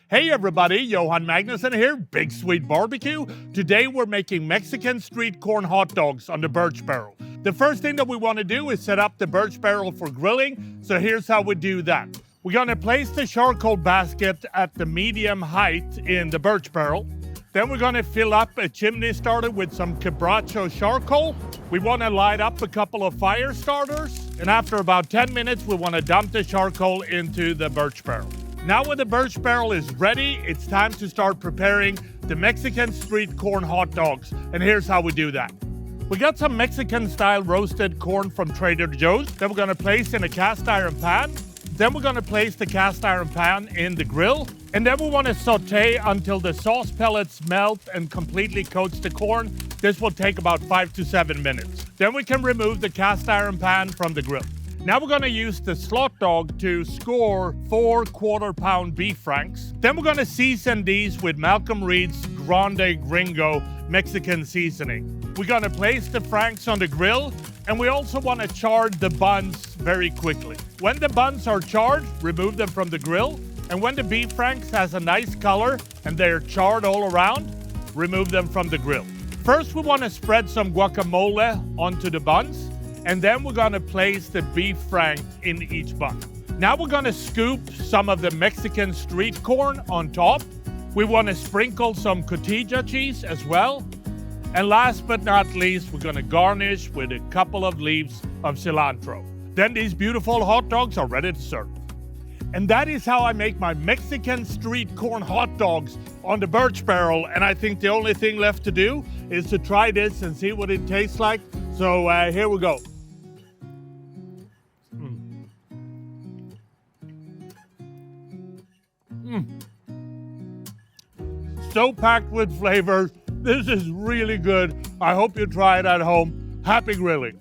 Hey everybody, Johan Magnusson here, Big Swede Barbecue. Today we're making Mexican street corn hot dogs on the Burch Barrel. The first thing that we want to do is set up the Burch Barrel for grilling, so here's how we do that. We're going to place the charcoal basket at the medium height in the Burch Barrel. Then we're going to fill up a chimney starter with some quebracho charcoal. We want to light up a couple of fire starters, and after about 10 minutes we want to dump the charcoal into the Burch Barrel. Now when the Burch Barrel is ready, it's time to start preparing the Mexican street corn hot dogs. And here's how we do that. We got some Mexican-style roasted corn from Trader Joe's that we're going to place in a cast iron pan. Then we're going to place the cast iron pan in the grill. And then we want to saute until the sauce pellets melt and completely coats the corn. This will take about 5 to 7 minutes. Then we can remove the cast iron pan from the grill. Now we're going to use the slot dog to score 4 quarter-pound beef franks. Then we're going to season these with Malcolm Reed's Grande Gringo Mexican seasoning. We're going to place the franks on the grill, and we also want to char the buns very quickly. When the buns are charred, remove them from the grill. And when the beef franks has a nice color and they're charred all around, remove them from the grill. First, we want to spread some guacamole onto the buns. And then we're going to place the beef frank in each bun. Now we're going to scoop some of the Mexican street corn on top. We want to sprinkle some cotija cheese as well. And last but not least, we're going to garnish with a couple of leaves of cilantro. Then these beautiful hot dogs are ready to serve. And that is how I make my Mexican street corn hot dogs on the Burch Barrel. And I think the only thing left to do is to try this and see what it tastes like. So here we go. So packed with flavors. This is really good. I hope you try it at home. Happy grilling.